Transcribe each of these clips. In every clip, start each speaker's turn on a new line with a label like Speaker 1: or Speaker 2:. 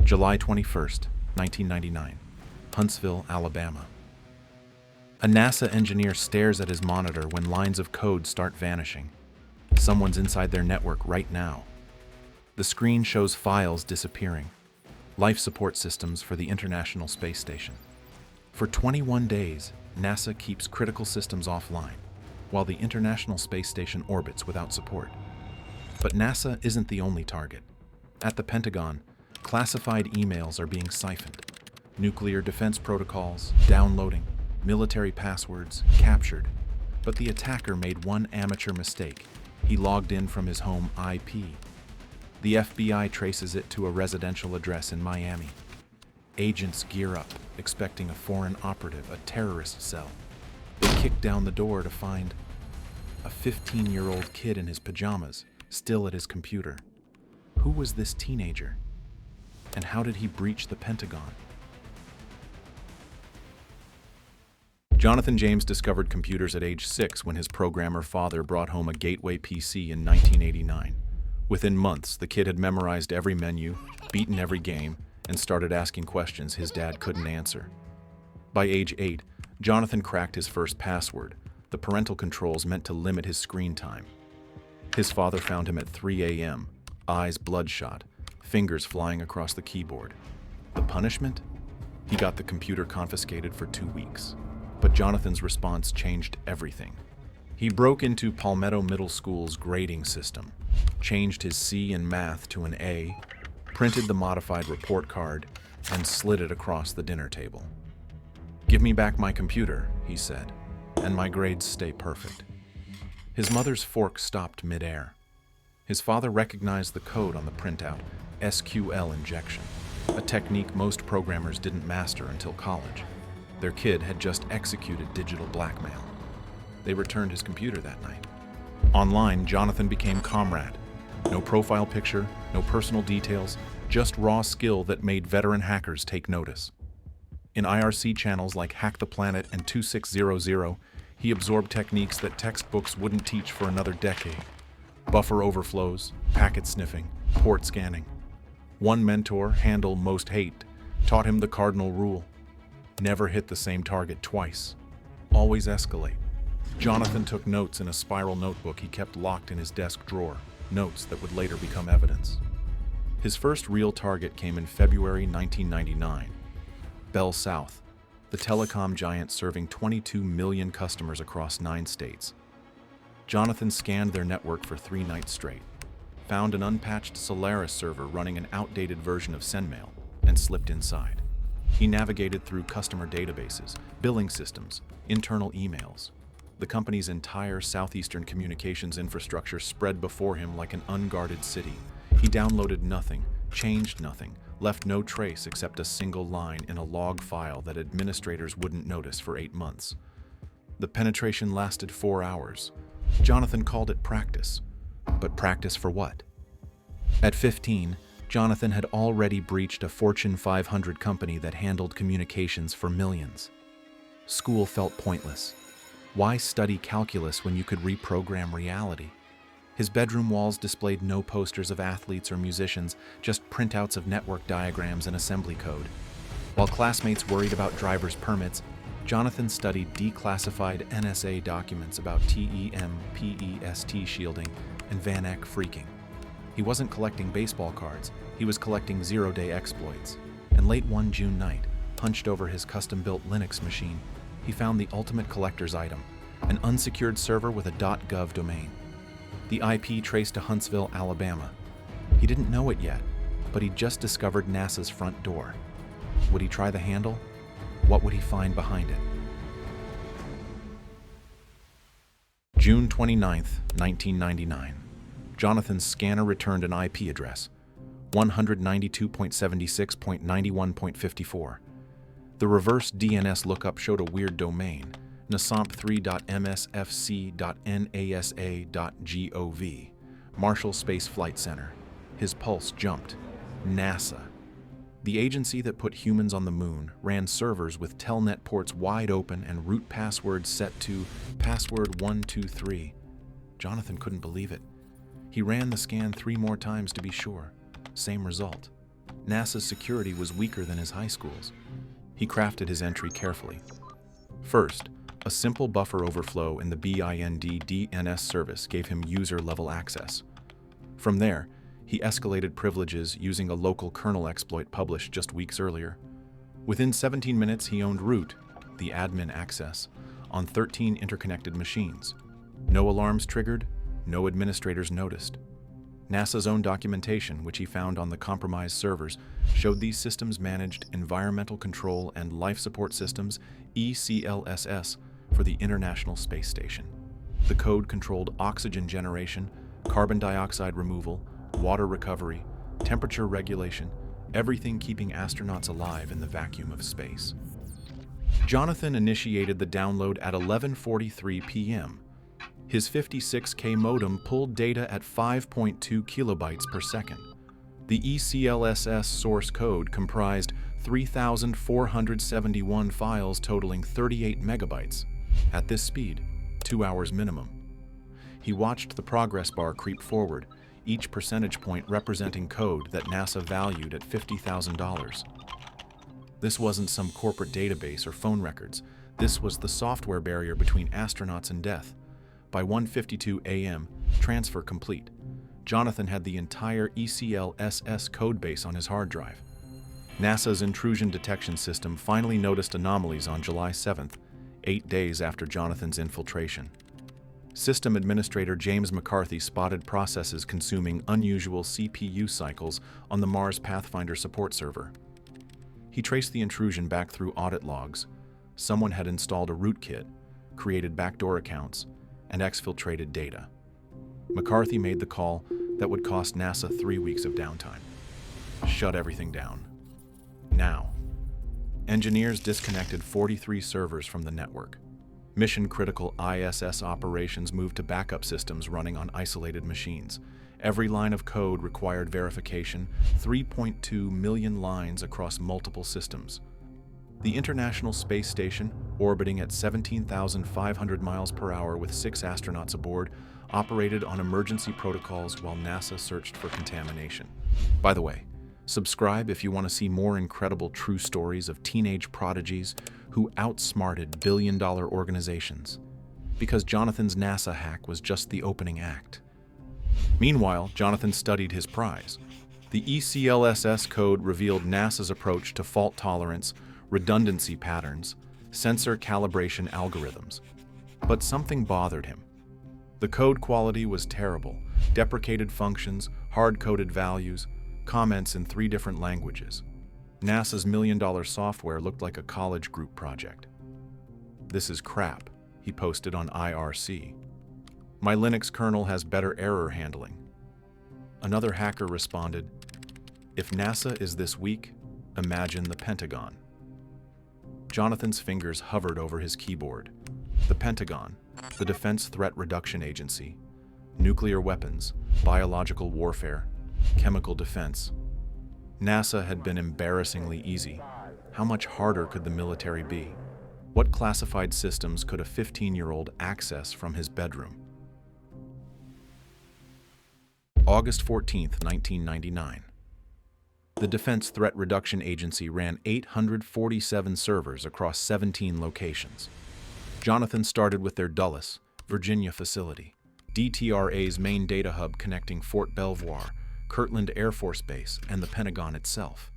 Speaker 1: July 21st, 1999, Huntsville, Alabama. A NASA engineer stares at his monitor when lines of code start vanishing. Someone's inside their network right now. The screen shows files disappearing. Life support systems for the International Space Station. For 21 days, NASA keeps critical systems offline, while the International Space Station orbits without support. But NASA isn't the only target. At the Pentagon, classified emails are being siphoned. Nuclear defense protocols, downloading, military passwords, captured. But the attacker made one amateur mistake. He logged in from his home IP. The FBI traces it to a residential address in Miami. Agents gear up, expecting a foreign operative, a terrorist cell. They kick down the door to find a 15-year-old kid in his pajamas, still at his computer. Who was this teenager? And how did he breach the Pentagon? Jonathan James discovered computers at age 6 when his programmer father brought home a Gateway PC in 1989. Within months, the kid had memorized every menu, beaten every game, and started asking questions his dad couldn't answer. By age 8, Jonathan cracked his first password, the parental controls meant to limit his screen time. His father found him at 3 a.m., eyes bloodshot, fingers flying across the keyboard. The punishment? He got the computer confiscated for 2 weeks. But Jonathan's response changed everything. He broke into Palmetto Middle School's grading system, changed his C in math to an A, printed the modified report card, and slid it across the dinner table. "Give me back my computer," he said, "and my grades stay perfect." His mother's fork stopped midair. His father recognized the code on the printout, SQL injection, a technique most programmers didn't master until college. Their kid had just executed digital blackmail. They returned his computer that night. Online, Jonathan became comrade. No profile picture, no personal details, just raw skill that made veteran hackers take notice. In IRC channels like Hack the Planet and 2600, he absorbed techniques that textbooks wouldn't teach for another decade. Buffer overflows, packet sniffing, port scanning. One mentor, Handle Most Hate, taught him the cardinal rule. Never hit the same target twice. Always escalate. Jonathan took notes in a spiral notebook he kept locked in his desk drawer, notes that would later become evidence. His first real target came in February 1999. Bell South, the telecom giant serving 22 million customers across 9 states. Jonathan scanned their network for 3 nights straight, found an unpatched Solaris server running an outdated version of SendMail, and slipped inside. He navigated through customer databases, billing systems, internal emails. The company's entire southeastern communications infrastructure spread before him like an unguarded city. He downloaded nothing, changed nothing, left no trace except a single line in a log file that administrators wouldn't notice for 8 months. The penetration lasted 4 hours. Jonathan called it practice. But practice for what? At 15, Jonathan had already breached a Fortune 500 company that handled communications for millions. School felt pointless. Why study calculus when you could reprogram reality? His bedroom walls displayed no posters of athletes or musicians, just printouts of network diagrams and assembly code. While classmates worried about driver's permits, Jonathan studied declassified NSA documents about TEM/PEST shielding and Van Eck phreaking. He wasn't collecting baseball cards, he was collecting zero-day exploits. And late one June night, hunched over his custom-built Linux machine, he found the ultimate collector's item, an unsecured server with a .gov domain. The IP traced to Huntsville, Alabama. He didn't know it yet, but he'd just discovered NASA's front door. Would he try the handle? What would he find behind it? June 29th, 1999. Jonathan's scanner returned an IP address, 192.76.91.54. The reverse DNS lookup showed a weird domain, nasomp3.msfc.nasa.gov, Marshall Space Flight Center. His pulse jumped. NASA. The agency that put humans on the moon ran servers with telnet ports wide open and root passwords set to password 123. Jonathan couldn't believe it. He ran the scan 3 more times to be sure. Same result. NASA's security was weaker than his high school's. He crafted his entry carefully. First, a simple buffer overflow in the bind DNS service gave him user-level access. From there, he escalated privileges using a local kernel exploit published just weeks earlier. Within 17 minutes, he owned root, the admin access, on 13 interconnected machines. No alarms triggered, no administrators noticed. NASA's own documentation, which he found on the compromised servers, showed these systems managed Environmental Control and Life Support Systems, ECLSS, for the International Space Station. The code controlled oxygen generation, carbon dioxide removal, water recovery, temperature regulation, everything keeping astronauts alive in the vacuum of space. Jonathan initiated the download at 11:43 p.m. His 56K modem pulled data at 5.2 kilobytes per second. The ECLSS source code comprised 3,471 files totaling 38 megabytes. At this speed, 2 hours minimum. He watched the progress bar creep forward, each percentage point representing code that NASA valued at $50,000. This wasn't some corporate database or phone records. This was the software barrier between astronauts and death. By 1:52 a.m., transfer complete. Jonathan had the entire ECLSS codebase on his hard drive. NASA's intrusion detection system finally noticed anomalies on July 7th, 8 days after Jonathan's infiltration. System administrator James McCarthy spotted processes consuming unusual CPU cycles on the Mars Pathfinder support server. He traced the intrusion back through audit logs. Someone had installed a rootkit, created backdoor accounts, and exfiltrated data. McCarthy made the call that would cost NASA 3 weeks of downtime. Shut everything down. Now. Engineers disconnected 43 servers from the network. Mission-critical ISS operations moved to backup systems running on isolated machines. Every line of code required verification, 3.2 million lines across multiple systems. The International Space Station, orbiting at 17,500 miles per hour with 6 astronauts aboard, operated on emergency protocols while NASA searched for contamination. By the way, subscribe if you want to see more incredible true stories of teenage prodigies who outsmarted billion-dollar organizations. Because Jonathan's NASA hack was just the opening act. Meanwhile, Jonathan studied his prize. The ECLSS code revealed NASA's approach to fault tolerance, redundancy patterns, sensor calibration algorithms. But something bothered him. The code quality was terrible, deprecated functions, hard-coded values, comments in 3 different languages. NASA's million-dollar software looked like a college group project. "This is crap," he posted on IRC. "My Linux kernel has better error handling." Another hacker responded, "If NASA is this weak, imagine the Pentagon." Jonathan's fingers hovered over his keyboard. The Pentagon, the Defense Threat Reduction Agency, nuclear weapons, biological warfare, chemical defense. NASA had been embarrassingly easy. How much harder could the military be? What classified systems could a 15-year-old access from his bedroom? August 14, 1999. The Defense Threat Reduction Agency ran 847 servers across 17 locations. Jonathan started with their Dulles, Virginia facility, DTRA's main data hub connecting Fort Belvoir, Kirtland Air Force Base, and the Pentagon itself.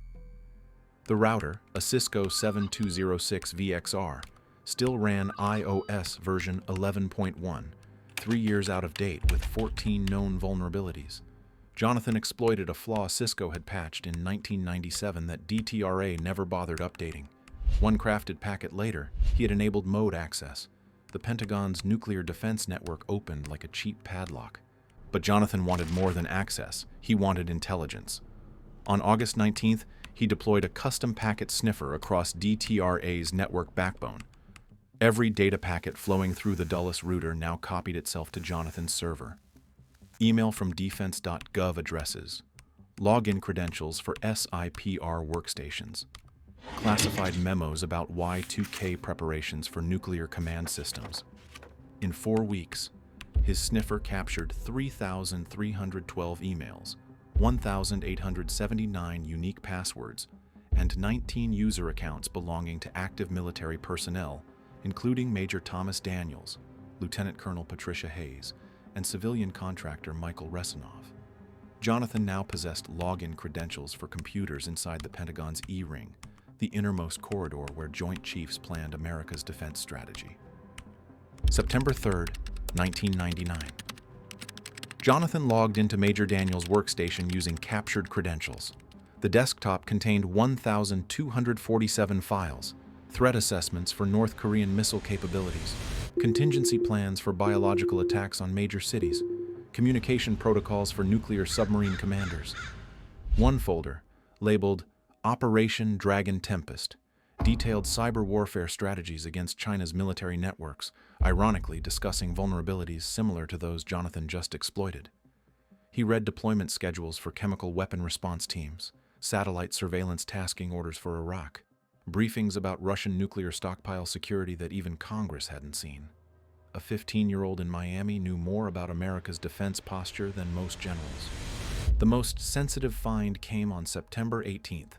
Speaker 1: The router, a Cisco 7206 VXR, still ran iOS version 11.1, 3 years out of date with 14 known vulnerabilities. Jonathan exploited a flaw Cisco had patched in 1997 that DTRA never bothered updating. One crafted packet later, he had enabled mode access. The Pentagon's nuclear defense network opened like a cheap padlock. But Jonathan wanted more than access. He wanted intelligence. On August 19th, he deployed a custom packet sniffer across DTRA's network backbone. Every data packet flowing through the Dulles router now copied itself to Jonathan's server. Email from defense.gov addresses. Login credentials for SIPR workstations. Classified memos about Y2K preparations for nuclear command systems. In 4 weeks, his sniffer captured 3,312 emails, 1,879 unique passwords, and 19 user accounts belonging to active military personnel, including Major Thomas Daniels, Lieutenant Colonel Patricia Hayes, and civilian contractor Michael Resinov. Jonathan now possessed login credentials for computers inside the Pentagon's E-Ring, the innermost corridor where Joint Chiefs planned America's defense strategy. September 3, 1999. Jonathan logged into Major Daniels' workstation using captured credentials. The desktop contained 1,247 files, threat assessments for North Korean missile capabilities, contingency plans for biological attacks on major cities, communication protocols for nuclear submarine commanders. One folder, labeled Operation Dragon Tempest, detailed cyber warfare strategies against China's military networks, ironically discussing vulnerabilities similar to those Jonathan just exploited. He read deployment schedules for chemical weapon response teams, satellite surveillance tasking orders for Iraq, briefings about Russian nuclear stockpile security that even Congress hadn't seen. A 15-year-old in Miami knew more about America's defense posture than most generals. The most sensitive find came on September 18th.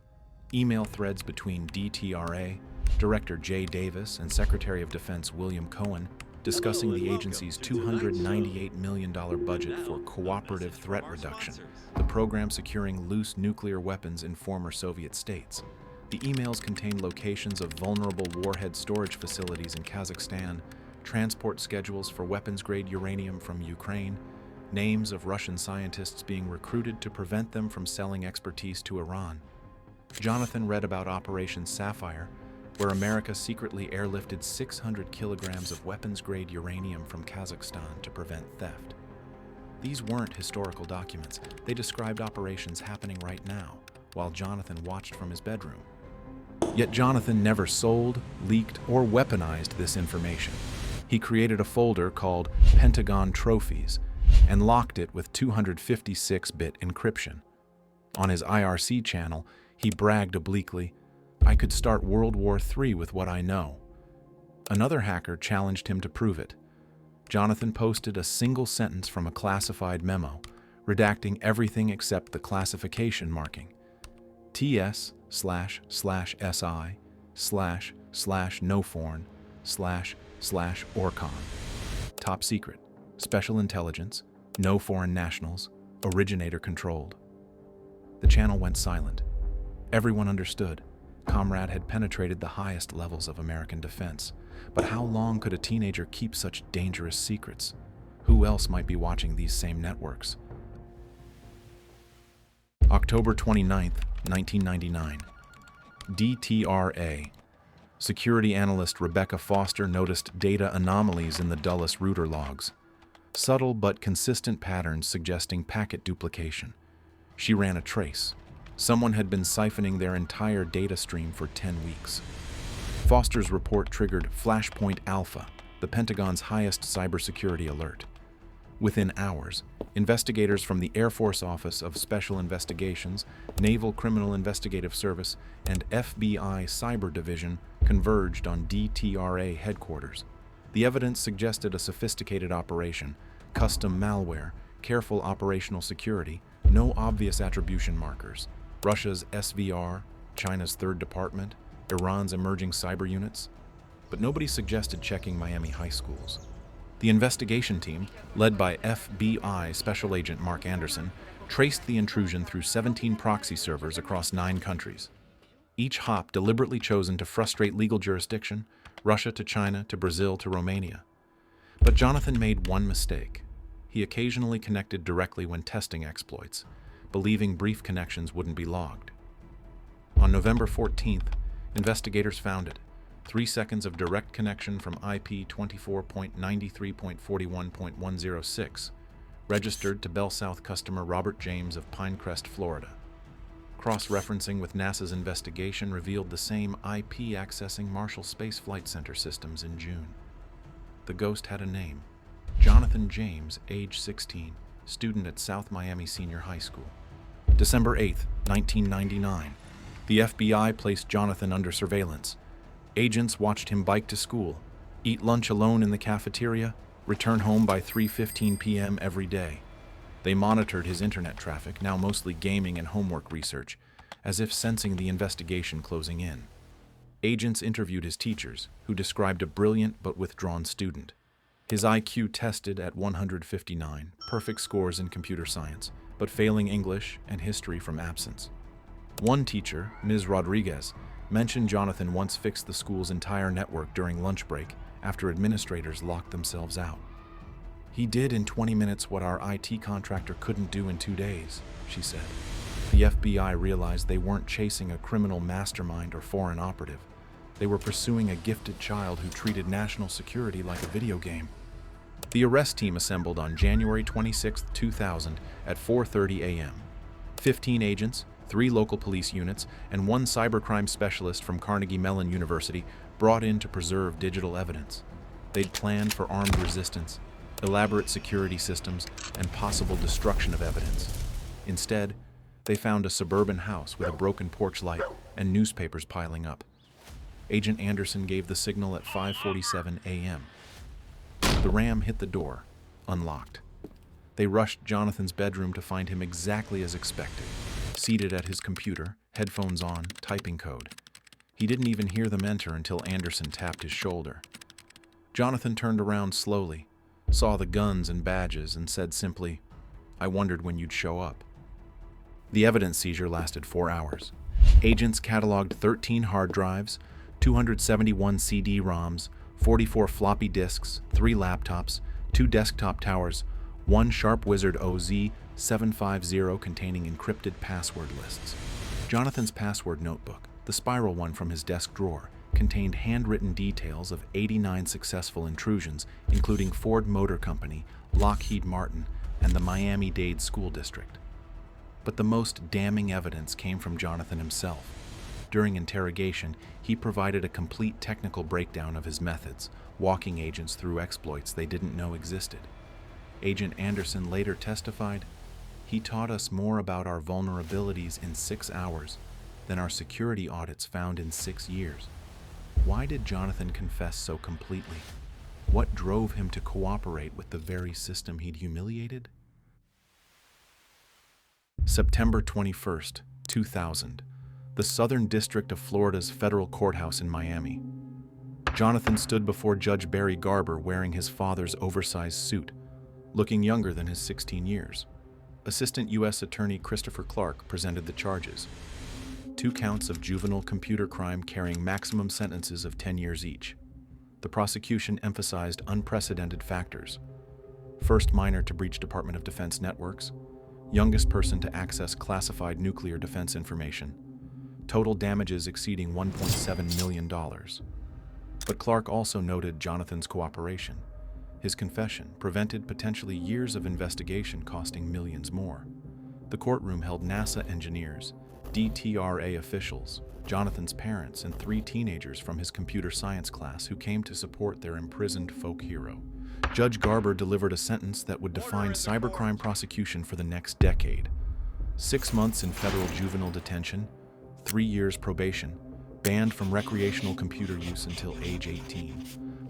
Speaker 1: Email threads between DTRA, Director Jay Davis, and Secretary of Defense William Cohen discussing the agency's $298 million budget for cooperative threat reduction, the program securing loose nuclear weapons in former Soviet states. The emails contain locations of vulnerable warhead storage facilities in Kazakhstan, transport schedules for weapons-grade uranium from Ukraine, names of Russian scientists being recruited to prevent them from selling expertise to Iran. Jonathan read about Operation Sapphire, where America secretly airlifted 600 kilograms of weapons-grade uranium from Kazakhstan to prevent theft. These weren't historical documents. They described operations happening right now, while Jonathan watched from his bedroom. Yet Jonathan never sold, leaked, or weaponized this information. He created a folder called Pentagon Trophies and locked it with 256-bit encryption. On his IRC channel, he bragged obliquely, "I could start World War III with what I know." Another hacker challenged him to prove it. Jonathan posted a single sentence from a classified memo, redacting everything except the classification marking. TS//SI//NOFORN//Orcon. Top secret. Special intelligence. No foreign nationals. Originator controlled. The channel went silent. Everyone understood. Comrade had penetrated the highest levels of American defense. But how long could a teenager keep such dangerous secrets? Who else might be watching these same networks? October 29th, 1999. DTRA. Security analyst Rebecca Foster noticed data anomalies in the Dulles router logs. Subtle but consistent patterns suggesting packet duplication. She ran a trace. Someone had been siphoning their entire data stream for 10 weeks. Foster's report triggered Flashpoint Alpha, the Pentagon's highest cybersecurity alert. Within hours, investigators from the Air Force Office of Special Investigations, Naval Criminal Investigative Service, and FBI Cyber Division converged on DTRA headquarters. The evidence suggested a sophisticated operation, custom malware, careful operational security, no obvious attribution markers. Russia's SVR, China's Third Department, Iran's emerging cyber units. But nobody suggested checking Miami high schools. The investigation team, led by FBI Special Agent Mark Anderson, traced the intrusion through 17 proxy servers across 9 countries. Each hop deliberately chosen to frustrate legal jurisdiction, Russia to China to Brazil to Romania. But Jonathan made one mistake. He occasionally connected directly when testing exploits, believing brief connections wouldn't be logged. On November 14th, investigators found it. 3 seconds of direct connection from IP 24.93.41.106, registered to Bell South customer Robert James of Pinecrest, Florida. Cross-referencing with NASA's investigation revealed the same IP accessing Marshall Space Flight Center systems in June. The ghost had a name. Jonathan James, age 16, student at South Miami Senior High School. December 8, 1999. The FBI placed Jonathan under surveillance. Agents watched him bike to school, eat lunch alone in the cafeteria, return home by 3:15 p.m. every day. They monitored his internet traffic, now mostly gaming and homework research, as if sensing the investigation closing in. Agents interviewed his teachers, who described a brilliant but withdrawn student. His IQ tested at 159, perfect scores in computer science, but failing English and history from absence. One teacher, Ms. Rodriguez, mentioned Jonathan once fixed the school's entire network during lunch break after administrators locked themselves out. "He did in 20 minutes what our IT contractor couldn't do in 2 days," she said. The FBI realized they weren't chasing a criminal mastermind or foreign operative. They were pursuing a gifted child who treated national security like a video game. The arrest team assembled on January 26, 2000 at 4:30 a.m. 15 agents, 3 local police units, and 1 cybercrime specialist from Carnegie Mellon University brought in to preserve digital evidence. They'd planned for armed resistance, elaborate security systems, and possible destruction of evidence. Instead, they found a suburban house with a broken porch light and newspapers piling up. Agent Anderson gave the signal at 5:47 a.m. The ram hit the door, unlocked. They rushed Jonathan's bedroom to find him exactly as expected, seated at his computer, headphones on, typing code. He didn't even hear them enter until Anderson tapped his shoulder. Jonathan turned around slowly, saw the guns and badges, and said simply, "I wondered when you'd show up." The evidence seizure lasted 4 hours. Agents cataloged 13 hard drives, 271 CD-ROMs, 44 floppy disks, 3 laptops, 2 desktop towers, 1 Sharp Wizard OZ750 containing encrypted password lists. Jonathan's password notebook, the spiral one from his desk drawer, contained handwritten details of 89 successful intrusions, including Ford Motor Company, Lockheed Martin, and the Miami-Dade School District. But the most damning evidence came from Jonathan himself. During interrogation, he provided a complete technical breakdown of his methods, walking agents through exploits they didn't know existed. Agent Anderson later testified, "He taught us more about our vulnerabilities in 6 hours than our security audits found in 6 years." Why did Jonathan confess so completely? What drove him to cooperate with the very system he'd humiliated? September 21st, 2000. The Southern District of Florida's federal courthouse in Miami. Jonathan stood before Judge Barry Garber wearing his father's oversized suit, looking younger than his 16 years. Assistant U.S. Attorney Christopher Clark presented the charges. 2 counts of juvenile computer crime carrying maximum sentences of 10 years each. The prosecution emphasized unprecedented factors. First minor to breach Department of Defense networks, youngest person to access classified nuclear defense information, total damages exceeding $1.7 million. But Clark also noted Jonathan's cooperation. His confession prevented potentially years of investigation costing millions more. The courtroom held NASA engineers, DTRA officials, Jonathan's parents, and 3 teenagers from his computer science class who came to support their imprisoned folk hero. Judge Garber delivered a sentence that would define cybercrime prosecution for the next decade. 6 months in federal juvenile detention, 3 years probation, banned from recreational computer use until age 18,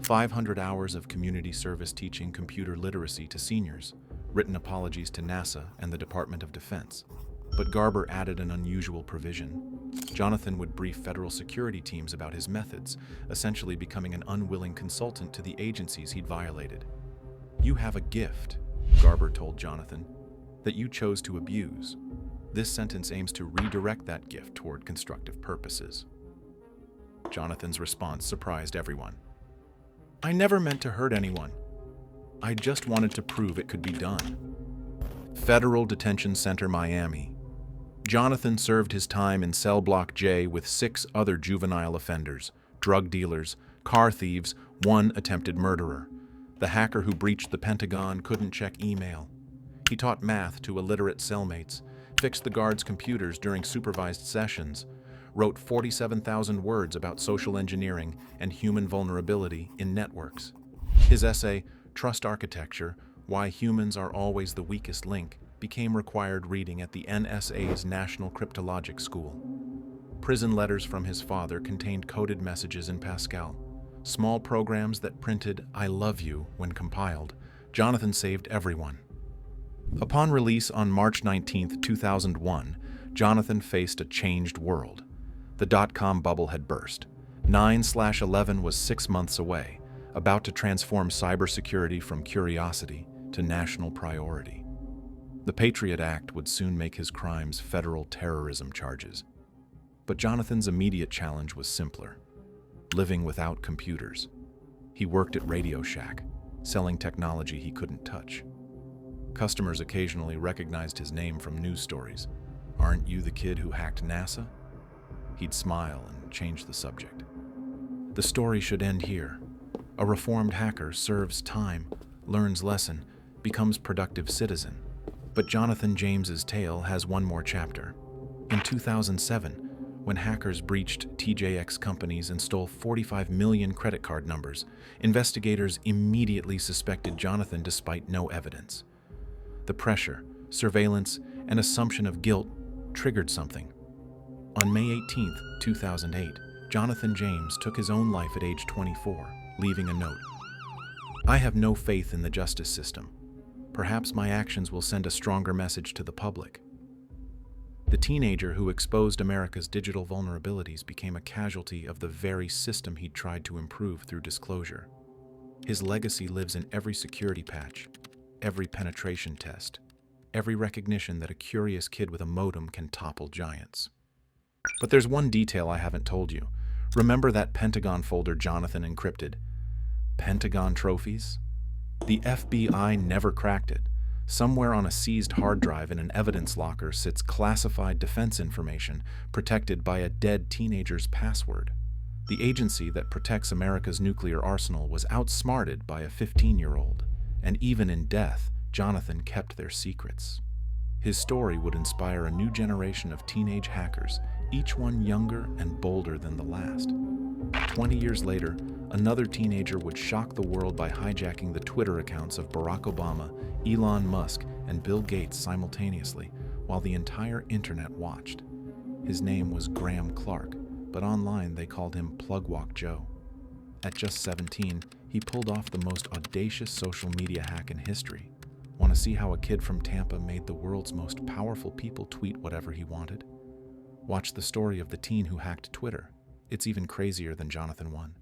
Speaker 1: 500 hours of community service teaching computer literacy to seniors, written apologies to NASA and the Department of Defense. But Garber added an unusual provision. Jonathan would brief federal security teams about his methods, essentially becoming an unwilling consultant to the agencies he'd violated. "You have a gift," Garber told Jonathan, "that you chose to abuse. This sentence aims to redirect that gift toward constructive purposes." Jonathan's response surprised everyone. "I never meant to hurt anyone. I just wanted to prove it could be done." Federal Detention Center, Miami. Jonathan served his time in Cell Block J with 6 other juvenile offenders, drug dealers, car thieves, 1 attempted murderer. The hacker who breached the Pentagon couldn't check email. He taught math to illiterate cellmates, fixed the guards' computers during supervised sessions, wrote 47,000 words about social engineering and human vulnerability in networks. His essay, Trust Architecture, Why Humans Are Always the Weakest Link, became required reading at the NSA's National Cryptologic School. Prison letters from his father contained coded messages in Pascal. Small programs that printed "I love you" when compiled. Jonathan saved everyone. Upon release on March 19, 2001, Jonathan faced a changed world. The dot-com bubble had burst. 9/11 was 6 months away, about to transform cybersecurity from curiosity to national priority. The Patriot Act would soon make his crimes federal terrorism charges. But Jonathan's immediate challenge was simpler: living without computers. He worked at Radio Shack, selling technology he couldn't touch. Customers occasionally recognized his name from news stories. "Aren't you the kid who hacked NASA?" He'd smile and change the subject. The story should end here. A reformed hacker serves time, learns lesson, becomes productive citizen. But Jonathan James's tale has one more chapter. In 2007, when hackers breached TJX companies and stole 45 million credit card numbers, investigators immediately suspected Jonathan despite no evidence. The pressure, surveillance, and assumption of guilt triggered something. On May 18, 2008, Jonathan James took his own life at age 24, leaving a note. "I have no faith in the justice system. Perhaps my actions will send a stronger message to the public." The teenager who exposed America's digital vulnerabilities became a casualty of the very system he'd tried to improve through disclosure. His legacy lives in every security patch, every penetration test, every recognition that a curious kid with a modem can topple giants. But there's one detail I haven't told you. Remember that Pentagon folder Jonathan encrypted? Pentagon trophies? The FBI never cracked it. Somewhere on a seized hard drive in an evidence locker sits classified defense information protected by a dead teenager's password. The agency that protects America's nuclear arsenal was outsmarted by a 15-year-old. And even in death, Jonathan kept their secrets. His story would inspire a new generation of teenage hackers, each one younger and bolder than the last. 20 years later, another teenager would shock the world by hijacking the Twitter accounts of Barack Obama, Elon Musk, and Bill Gates simultaneously, while the entire internet watched. His name was Graham Clark, but online they called him Plugwalk Joe. At just 17, he pulled off the most audacious social media hack in history. Want to see how a kid from Tampa made the world's most powerful people tweet whatever he wanted? Watch the story of the teen who hacked Twitter. It's even crazier than Jonathan 1.